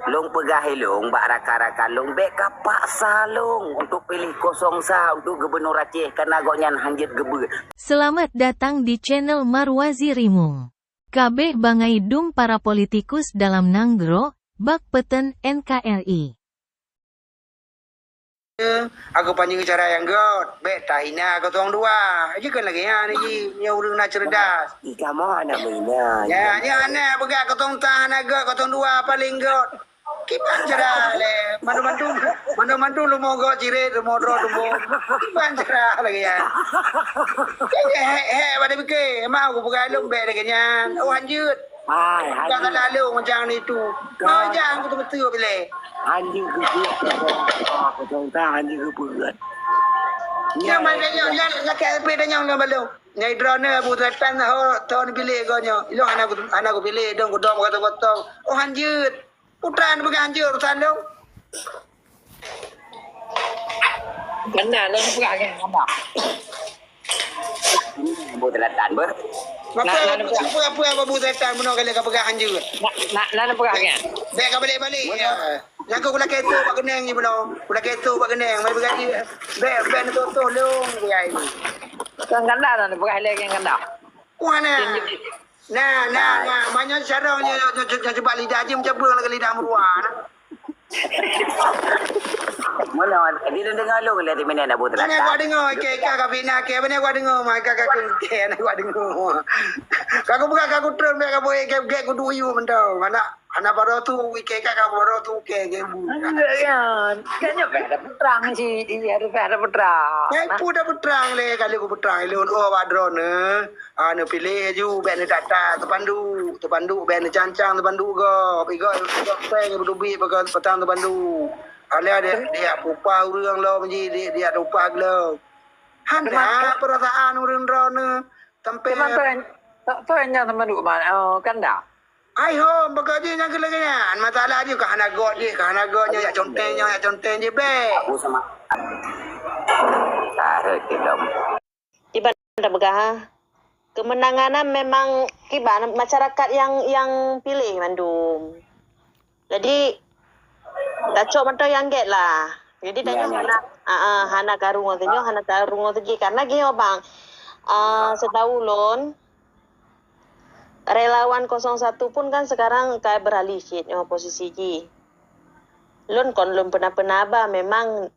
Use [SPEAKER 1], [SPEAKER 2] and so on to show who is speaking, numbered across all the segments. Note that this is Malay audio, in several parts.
[SPEAKER 1] Long pegahi long, bak raka-raka long, bek kapak salong untuk pilih kosong sah untuk Gubernur Aceh karena agaknya hanjit geber.
[SPEAKER 2] Selamat datang di channel Marwazi Rimung. Kabeh bangai dung para politikus dalam nanggro, bak peten NKRI.
[SPEAKER 3] Aku panjang cara yang god, bek tahina kau tuang dua. Aja kan lagi ya ni nyurung nak cerdas.
[SPEAKER 1] Ika mau anak mina.
[SPEAKER 3] Ya, ni anak begak kau tuang tahan god, kau tuang dua paling god. Kipan cerah le, mandu lu mau god cirit, lu mau dro lu mau. Kipan cerah lagi ya. Pada fikir, emang aku begak lu bek lagi nyan. Oh hanjut. Jangan lalu macam itu. Kau jangan betul-betul pilih.
[SPEAKER 1] Hanjit geber. Aku tahu tak hanjit geber.
[SPEAKER 3] Yang mana yang nak pilih yang nak balu. Nyai drone abu tretan tahun pilih kau nyo. Ilo anak aku pilih dong kudom kata-kata. Oh hanjut. Putran bukan hanjut urusan dong.
[SPEAKER 4] Kena lo bukan kan apa?
[SPEAKER 1] Buat telatan ber.
[SPEAKER 3] Apa abu tretan menok kali kau pegang hanjut.
[SPEAKER 4] Nak bukan kan?
[SPEAKER 3] Saya kau balik. Yang kau kula ketu pak keneng ni belum. Kula ketu pak keneng mai bergaji. Ben tu long biai.
[SPEAKER 4] Kan kena lah bukan lagi yang kena.
[SPEAKER 3] Mana? Nah, banyak sarang coba lidah aja macam bang lagi lidah meruah.
[SPEAKER 1] Mana dia dengar lu lihat di mana nak buat telatan.
[SPEAKER 3] Mana kau dengar ke kabina ke mana kau dengar mai kakak ke nak kau dengar. Kakak bukan kakak turun mai kau ke ku duyu mentau. Anak baru tu ke kakak baru tu ke bu.
[SPEAKER 4] Ya, kayaknya ada putrang sih, dia ada putrang.
[SPEAKER 3] Pudah putrang le kali ku putrang le oh wadron anu pilih ju ben tata tepandu ben cancang tepandu go pigo peng berdubi bagai petang tepandu ala dia pupa urang lo menji dia rupa lo handa perasaan urang drone tempe
[SPEAKER 4] Teman teman duk mana? Oh, kan dah.
[SPEAKER 3] ai ho bagaji yang kelaganya masalah dia kahana godnya ya contenya be
[SPEAKER 1] Aku sama. Tarik dalam.
[SPEAKER 5] Tiba anda begah. Kemenangan memang tiba masyarakat yang pilih mandum. Jadi tak cok mata yang get lah. Jadi tanya hana karung tu karena gini bang. Setahu lon relawan 01 pun kan sekarang kayak beralih sih posisi ji. Lon kon lon pernah memang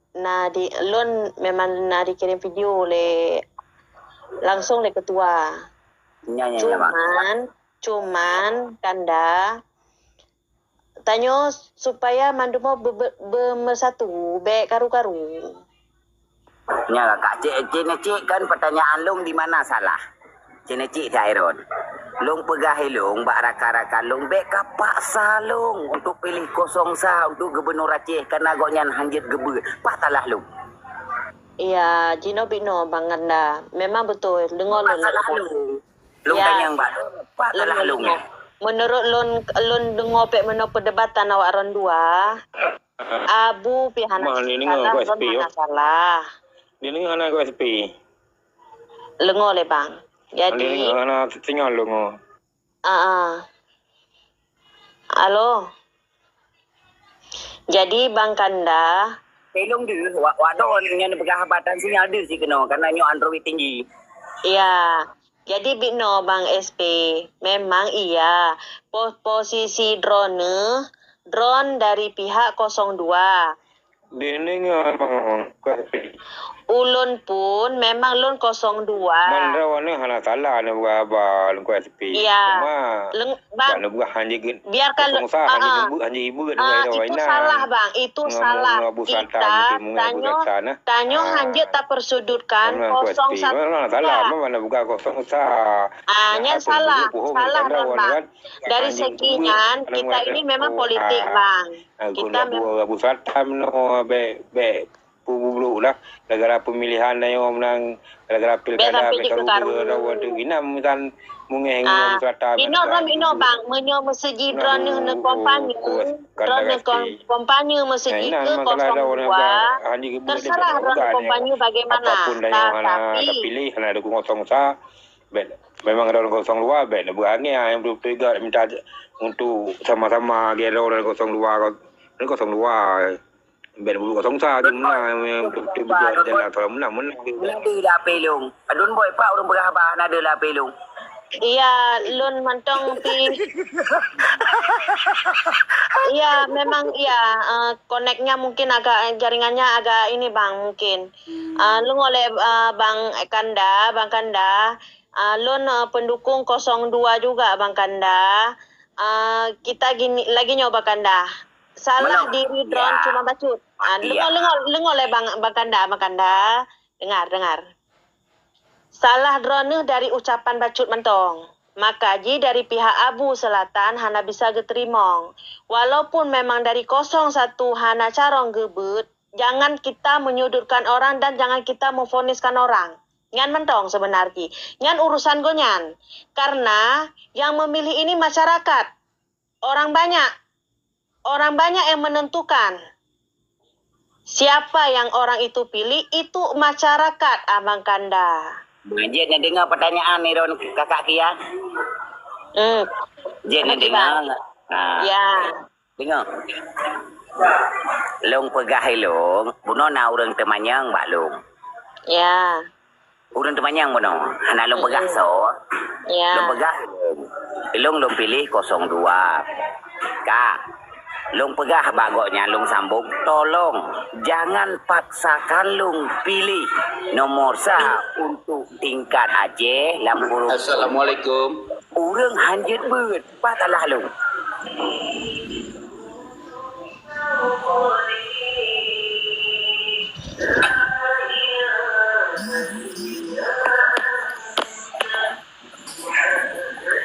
[SPEAKER 5] memang dikirim video langsung le ketua. Cuman kanda tanyo supaya mandumo bersatu be karu-karu.
[SPEAKER 1] Nyala kak cik kan pertanyaan long di mana salah. Cik Thairon. Long pegahi long, bak raka-raka long, bek kapak salong untuk pilih kosong sah untuk Gubernur Aceh karena agaknya hanjit geber. Pak talah long.
[SPEAKER 5] Iya, Jino Bino Bang Anda. Memang betul. Dengar
[SPEAKER 1] Pak talah long. Long tanyang bak. Pak talah long.
[SPEAKER 5] Menurut lon dengar pek menok perdebatan awak ron dua. Abu pihak salah.
[SPEAKER 6] Dia ni anak aku SP.
[SPEAKER 5] Lengo le bang. Jadi
[SPEAKER 6] Dia anak tinggal lu ngo.
[SPEAKER 5] Halo. Jadi Bang Kanda,
[SPEAKER 1] Pelong dia, wadon yang berkahabatan sini ada sih kena karena nyo Android tinggi.
[SPEAKER 5] iya. Jadi Bino Bang SP, memang iya. Posisi drone dari pihak 02.
[SPEAKER 6] Dia ni abang aku SP.
[SPEAKER 5] Ulun pun memang lun 02.
[SPEAKER 6] Mandra wana hana salah ni buat abang aku SP.
[SPEAKER 5] Iya.
[SPEAKER 6] Bang, lu buat hanya
[SPEAKER 5] biarkan
[SPEAKER 6] hanya ibu
[SPEAKER 5] itu salah bang, itu salah. Kita tanyo hanjut tak persudutkan 01.
[SPEAKER 6] Salah, mana buka 01.
[SPEAKER 5] Hanya salah bang. Dari sekian kita ini memang politik bang. Kita
[SPEAKER 6] memang Abu Satam no be pubulu lah negara pemilihan yang menang negara pilkada mereka rubuh inam kan mungeng Satam
[SPEAKER 5] Bino bang menyo mesegi drone ne kompani mesegi ke 02 terserah drone kompani bagaimana
[SPEAKER 6] tapi pilih hana dukung 01 memang ada 02 ben buangnya yang 23 minta untuk sama-sama gelo dan 02 ben bulu 03 je menang untuk tim jalan kalau menang.
[SPEAKER 1] Ada lah pelong. Adun boy pak orang berhabah ada lah pelong.
[SPEAKER 5] Iya, lun mantong pi. Iya, memang iya. Connect-nya mungkin agak jaringannya agak ini bang mungkin. Lu oleh bang Kanda. Lun pendukung 02 juga bang Kanda. Kita gini lagi nyoba Kanda. Salah
[SPEAKER 1] Belum.
[SPEAKER 5] diri drone
[SPEAKER 1] Ya.
[SPEAKER 5] cuma bacut.
[SPEAKER 1] Iya.
[SPEAKER 5] Lu oleh bang Kanda. Dengar. Salah drone dari ucapan bacut mentong. Maka ji dari pihak Abu Selatan hana bisa geterimong. Walaupun memang dari 01 hana carong gebet, jangan kita menyudutkan orang dan jangan kita memfoniskan orang. Ngan mentong sebenarnya. Ngan urusan gonyan. Karena yang memilih ini masyarakat. Orang banyak. Orang banyak yang menentukan. Siapa yang orang itu pilih, itu masyarakat, Abang Kanda.
[SPEAKER 1] Jin nak dengar pertanyaan ni Ron kakak Kia. Jin nak dengar.
[SPEAKER 5] Ya.
[SPEAKER 1] Dengar. Long pegah long, buno na urang temanyang mbak long.
[SPEAKER 5] Ya.
[SPEAKER 1] Urang temanyang buno. Hana long pegah so.
[SPEAKER 5] Ya.
[SPEAKER 1] Long pegah long pilih 02. Kak. Long pegah bagoknya long sambung. Tolong jangan paksakan long pilih nomor sah untuk tingkat Aceh Lampuru.
[SPEAKER 3] Assalamualaikum.
[SPEAKER 1] Urang hanjit beut patalah long.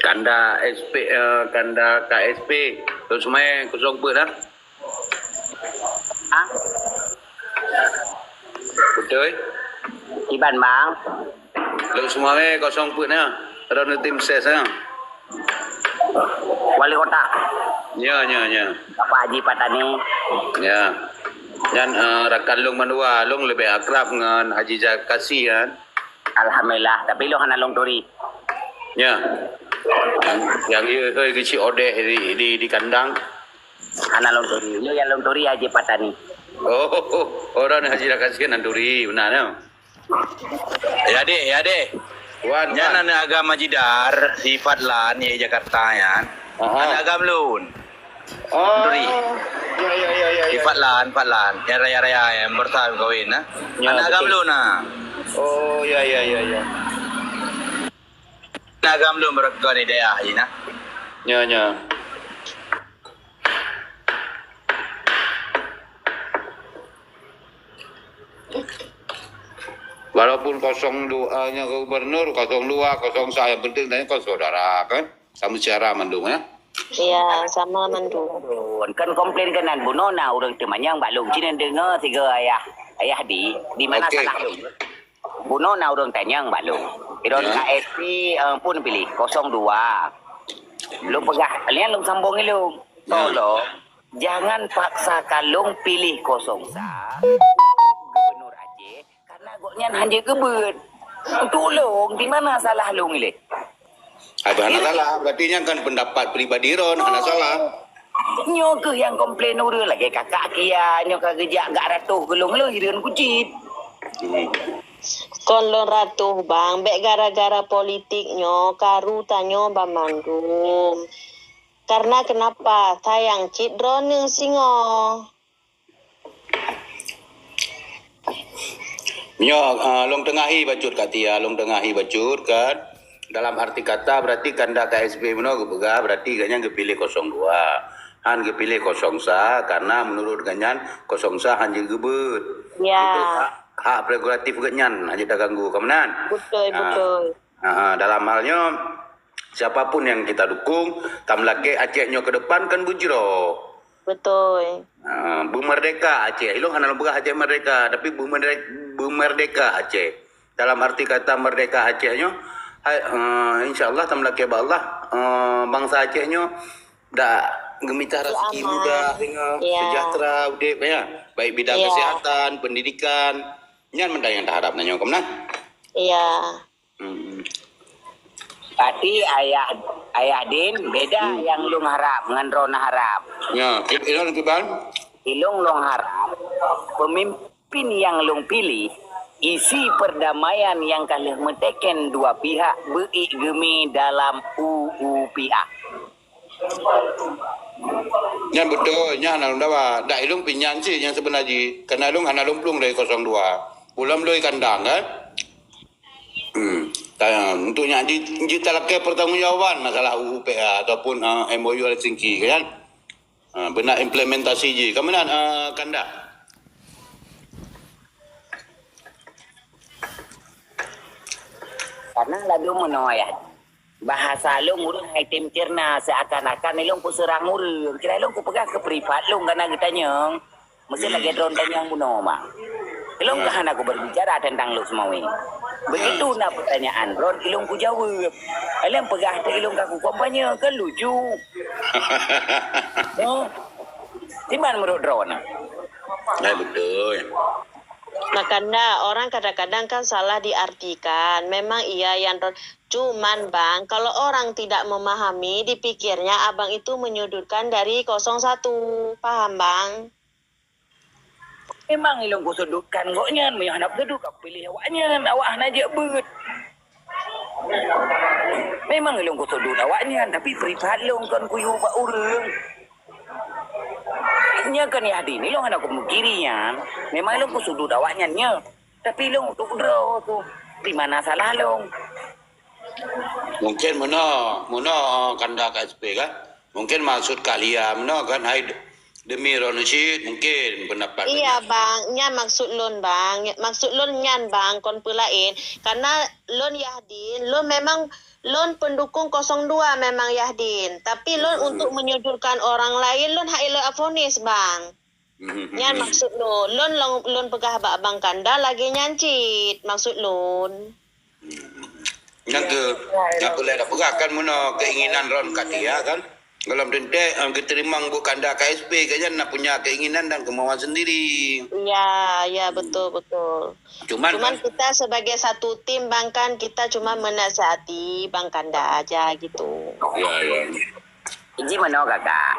[SPEAKER 7] Kanda SP Kanda KSP terus main kosong ber dah.
[SPEAKER 1] Ha?
[SPEAKER 7] Betul.
[SPEAKER 1] Iban bang.
[SPEAKER 7] Terus semua main kosong ber dah. Ada tim ses ah.
[SPEAKER 1] Wali kota.
[SPEAKER 7] Ya.
[SPEAKER 1] Bapak Haji Patani.
[SPEAKER 7] Ya. Dan rakan long mandua long lebih akrab dengan Haji Zakasi kan.
[SPEAKER 1] Alhamdulillah. Tapi lo hana long tori.
[SPEAKER 7] Ya. Yang euy kecil odeh di kandang.
[SPEAKER 1] Hana long tori. Lo yang long tori Haji Patani.
[SPEAKER 7] Orang Haji Zakasi nanduri benar ya.
[SPEAKER 8] Ya deh.
[SPEAKER 7] Wan.
[SPEAKER 8] Yan agama jidar si Fadlan di Jakarta ya. Ada agama lun. Duri.
[SPEAKER 7] Ya.
[SPEAKER 8] Si Fadlan yang raya-raya yang bertahun kawin nah.
[SPEAKER 7] Ya,
[SPEAKER 8] Ada agama
[SPEAKER 7] betul.
[SPEAKER 8] lun nah.
[SPEAKER 7] Oh ya.
[SPEAKER 8] Agama lun berkau ni daerah ini nah.
[SPEAKER 7] Ya. Walaupun 02-nya gubernur, 02, 01 yang penting tanya kau saudara kan, sama cara mandung ya.
[SPEAKER 5] Iya, sama mandu.
[SPEAKER 1] Kan komplain kanan bunona urang temanyang mbak long. Cina dengar tiga ayah di mana
[SPEAKER 7] Okey.
[SPEAKER 1] salah long. Bunona urang tanyang mbak long. Iron KSP pun pilih 02. Long pegah. Kalian long sambung ni long. Tolong jangan paksakan long pilih 01. Gubernur Aceh karena agaknya hanya gebet. Tolong di mana salah long ni?
[SPEAKER 7] Ada anak salah, berarti nya kan pendapat pribadi Ron, anak salah.
[SPEAKER 1] Nyo ke yang komplain urang lagi kakak Kia. Nyo ke gejak gak ratuh gelung lo hirian kucit.
[SPEAKER 5] Kon lon ratuh bang, bek gara-gara politiknya karu tanyo bamandum. Karena kenapa? Tayang cit drone singo.
[SPEAKER 7] Nyo long tengahi bacut katia, long tengahi bacut kan. Dalam arti kata berarti kanda KSP meno gepega berarti ganyan gepilih 02. Han gepilih 01 karena menurut ganyan 01 hanya gebet.
[SPEAKER 5] Ya.
[SPEAKER 7] Itu hak prerogatif ganyan hanya tak ganggu kemenan.
[SPEAKER 5] Betul.
[SPEAKER 7] Dalam halnya siapapun yang kita dukung tamlake Acehnya ke depan kan bujro.
[SPEAKER 5] Betul.
[SPEAKER 7] Bu Merdeka Aceh. Ilong hana lembaga Aceh Merdeka, tapi Bu Merdeka Aceh. Dalam arti kata Merdeka Acehnya insyaallah tamlake ba Allah bangsa Acehnya dak gemita rezeki mudah hingga sejahtera udip ya. Baik bidang kesehatan, pendidikan. Nyan menda yang harap nanyo kemenan.
[SPEAKER 5] Iya.
[SPEAKER 1] Berarti ayah Din beda yang lung harap dengan Rona harap.
[SPEAKER 7] Ya, ilon kiban.
[SPEAKER 1] Ilung long harap pemimpin yang lung pilih isi perdamaian yang kalih meteken dua pihak berigemi dalam UUPA.
[SPEAKER 7] Yang betul, yang nalung dawa. Dak ilung pinyan sih yang sebenarnya. Karena ilung hana lumplung dari 02. Ulam dari kandang kan. Untuknya di talakai pertanggungjawaban masalah UUPA ataupun MOU Helsinki kan. Benar implementasi je. Kemudian Kanda.
[SPEAKER 1] Karena lalu menoyat. Bahasa lu ngurung hai tim cerna seakan-akan ilung ku serang ngurung. Kira ilung ku pegang ke privat lu karena kita nyeng. Mesti lagi drone tanyang buno mah. Ilung kahan aku berbicara tentang lu semua ini. Begitu nak pertanyaan drone ilung ku jawab. Ilung pegang ke ilung kaku kampanye kan lucu. Timan menurut drone.
[SPEAKER 7] Ya betul.
[SPEAKER 5] Makanya orang kadang-kadang kan salah diartikan. Memang iya yang cuman bang, kalau orang tidak memahami, dipikirnya abang itu menyudutkan dari 01. Paham bang?
[SPEAKER 1] Memang ilung ku sudutkan goknya, mau hendak geduk aku pilih awaknya, awak aja bet. Memang ilung ku sudut awaknya, tapi privat long kan ku yuba urang. Nya kan ya din, ilung hendak ku mengkirinya. Memang ilung ku sudut awaknya nya, tapi ilung untuk draw aku. Di mana salah long?
[SPEAKER 7] Mungkin mana Kanda KSP kan? Mungkin maksud kalian mana kan hai demi Ronoshid mungkin pendapat.
[SPEAKER 5] Iya bang, nya maksud lon bang, maksud lon nyan bang, kon pelain. Karena lon Yahdin, lon memang lon pendukung 02 memang Yahdin. Tapi lon untuk menyudutkan orang lain, lon hailo afonis bang. Nyan maksud lon pegah abang Kanda lagi nyancit, maksud lon.
[SPEAKER 7] Yang boleh dah perakan mana keinginan Ron Katia kan? Kalau tentu diterima bukan dah KSP kan nak punya keinginan dan kemauan sendiri.
[SPEAKER 5] Ya betul. Cuman kita sebagai satu tim bang kan kita cuma menasihati bang Kanda aja gitu.
[SPEAKER 7] Ya.
[SPEAKER 1] Iji mana kakak?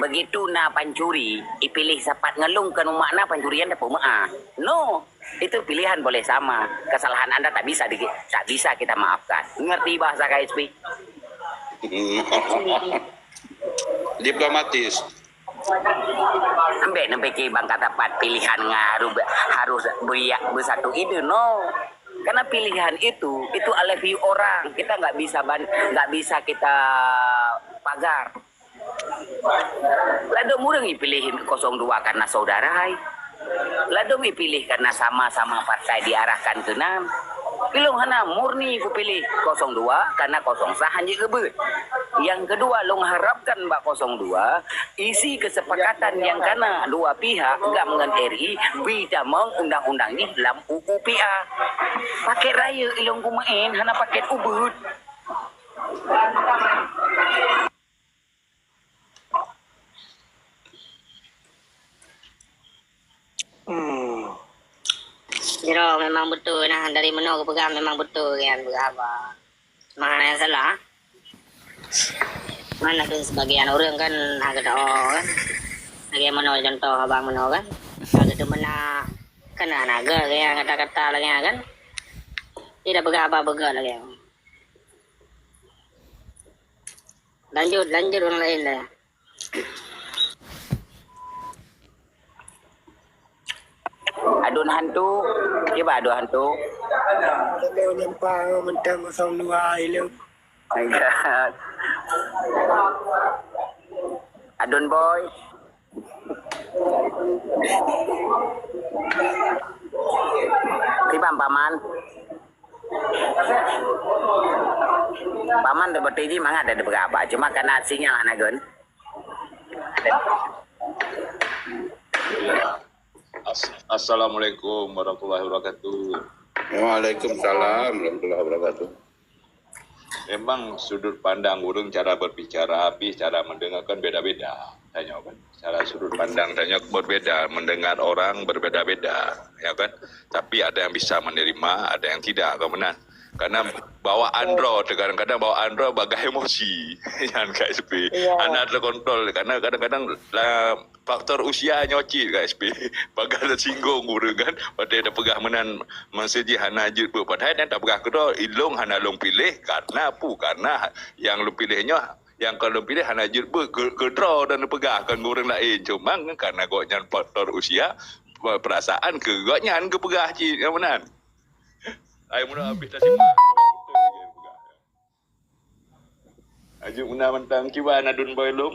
[SPEAKER 1] Begitu na pancuri, ipilih sapat ngelung ke makna pancurian dapat maaf. No, itu pilihan boleh sama. Kesalahan anda tak bisa kita maafkan. Ngerti bahasa KSP?
[SPEAKER 7] Diplomatis.
[SPEAKER 1] Sampai ke bang kata pat pilihan harus bersatu ide no. Karena pilihan itu oleh view orang, kita nggak bisa kita pagar. Lalu murang pilih 02 karena saudara. Lalu pilih karena sama-sama partai diarahkan ke 6. Pilih hana murni ku pilih 02 karena 0 sah hanya kebut. Yang kedua long harapkan Mbak 02 isi kesepakatan yang karena dua pihak enggak dengan RI bisa mengundang-undang ini dalam UUPA. Pakai raya ilong kumain hana pakai ubud.
[SPEAKER 9] Jero memang betul nah dari mana aku pegang memang betul kan berapa. Mana yang salah? Mana tu sebagian orang kan agak kan. Bagaimana contoh abang mana kan? Agak tu mana kena naga yang kata-kata lagi kan. Tidak berapa lagi. Lanjut orang lain dah.
[SPEAKER 1] Adun hantu, coba adun hantu.
[SPEAKER 3] Kalau nampak mentang 02 ilung.
[SPEAKER 1] Adun boy. Kibam paman. Paman ada bertiji mangga ada berapa? Cuma karena sinyal anagun.
[SPEAKER 8] Assalamualaikum warahmatullahi wabarakatuh.
[SPEAKER 7] Waalaikumsalam warahmatullahi wabarakatuh.
[SPEAKER 8] Memang sudut pandang urang cara berbicara habis cara mendengarkan beda-beda. Tanya kan. Cara sudut pandang tanya berbeda, mendengar orang berbeda-beda, ya kan? Tapi ada yang bisa menerima, ada yang tidak, kemudian. Karena bawaan draw, kadang-kadang bawaan draw bagai emosi. Jangan KSP. Anak terkontrol karena kadang-kadang faktor usia nyoci KSP. Bagai tersinggung guru kan. Padahal dah pegah menan menseji hana jut ber. Padahal dia tak pegah kedua ilung hana long pilih karena apa? Karena yang lu pilihnya yang kalau pilih hana jut ber ke draw dan pegah kan orang lain. Cuma karena goknya faktor usia perasaan ke goknya ke pegah cik yang menan. Ayo mula habis dah simak. Ajuk muna mentang kiban adun boy lum.